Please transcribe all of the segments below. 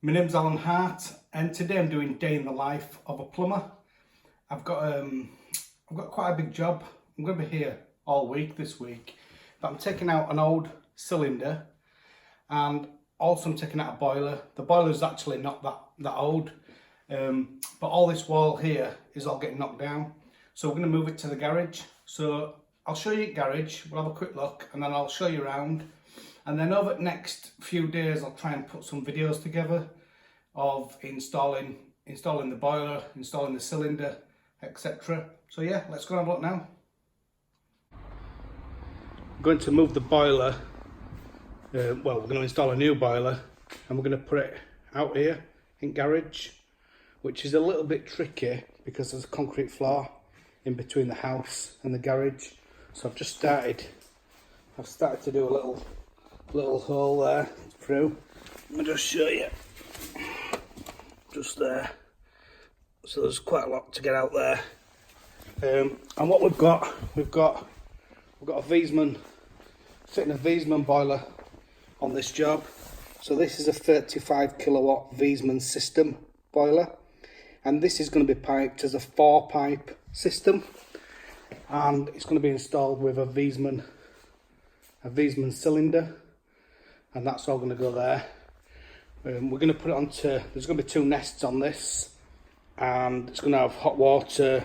My name's Hart, and today I'm doing day in the life of a plumber. I've got quite a big job. I'm going to be here all week this week, but I'm taking out an old cylinder, and also I'm taking out a boiler. The boiler is actually not that old, but all this wall here is all getting knocked down. So we're going to move it to the garage. So I'll show you the garage. We'll have a quick look, and then I'll show you around. And then over the next few days, I'll try and put some videos together of installing the boiler, installing the cylinder, etc. So yeah, let's go and have a look now. I'm going to move the boiler. Well, we're going to install a new boiler, and we're going to put it out here in garage, which is a little bit tricky because there's a concrete floor in between the house and the garage. So I've started to do a little hole there through. Let me just show you. Just there. So there's quite a lot to get out there. And what we've got a Viessmann, fitting a Viessmann boiler on this job. So this is a 35 kilowatt Viessmann system boiler, and this is going to be piped as a 4-pipe system, and it's going to be installed with a Viessmann cylinder, and that's all going to go there. We're going to put it onto, there's going to be 2 nests on this, and it's going to have hot water,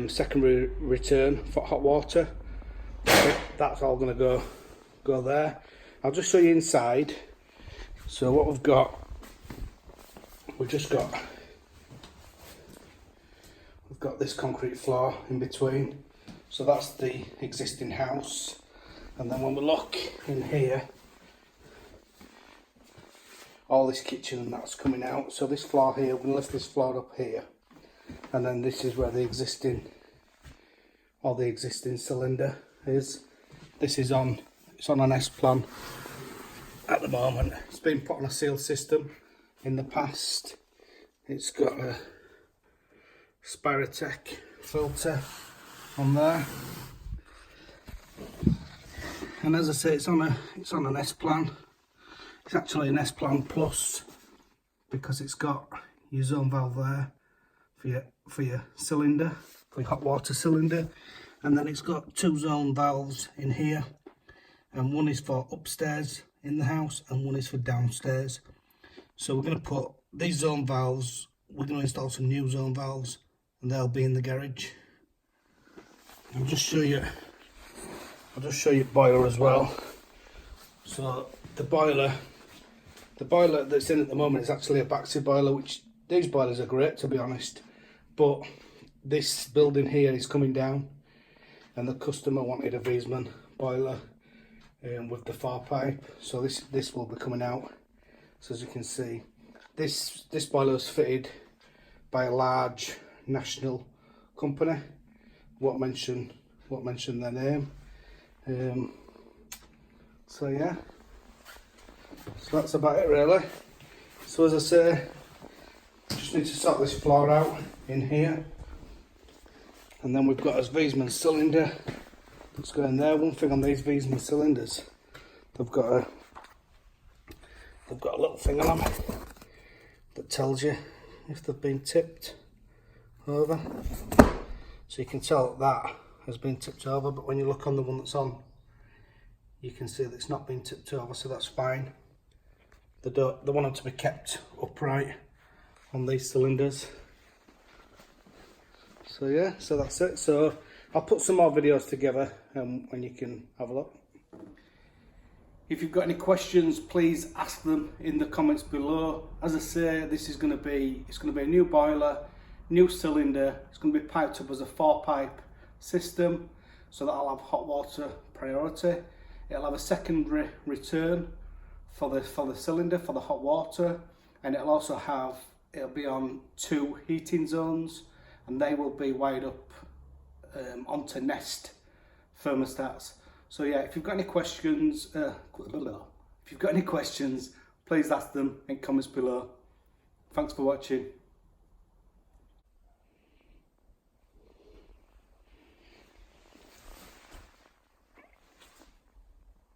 secondary return for hot water. That's all going to go there. I'll just show you inside. So what we've got this concrete floor in between. So that's the existing house. And then when we look in here, all this kitchen and that's coming out. So this floor here, we're going to lift this floor up here, and then this is where the existing cylinder is. This is on, it's on an S-plan at the moment. It's been put on a seal system in the past. It's got a Spirotech filter on there, and as I say, it's on an S-plan. It's actually an S-plan plus, because it's got your zone valve there for your cylinder, for your hot water cylinder, and then it's got 2 zone valves in here, and one is for upstairs in the house and one is for downstairs. So we're going to put these zone valves, we're going to install some new zone valves, and they'll be in the garage. I'll just show you boiler as well. So the boiler that's in at the moment is actually a Baxi boiler, which these boilers are great, to be honest, but this building here is coming down, and the customer wanted a Viessmann boiler with the 4-pipe, so this will be coming out. So as you can see, this boiler is fitted by a large national company. Won't mention their name. So yeah, so that's about it really. So as I say, just need to sort this floor out in here, and then we've got a Viessmann cylinder that's going there. One thing on these Viessmann cylinders, they've got a little thing on them that tells you if they've been tipped over. So you can tell that has been tipped over, but when you look on the one that's on, you can see that it's not been tipped over, so that's fine. They want them to be kept upright on these cylinders. So yeah, so that's it. So I'll put some more videos together when you can have a look. If you've got any questions, please ask them in the comments below. As I say, it's going to be a new boiler, new cylinder. It's going to be piped up as a 4-pipe system, so that'll have hot water priority. It'll have a secondary return for the cylinder for the hot water, and it'll be on 2 heating zones, and they will be wired up onto Nest thermostats. So yeah, if you've got any questions, please ask them in comments below. Thanks for watching.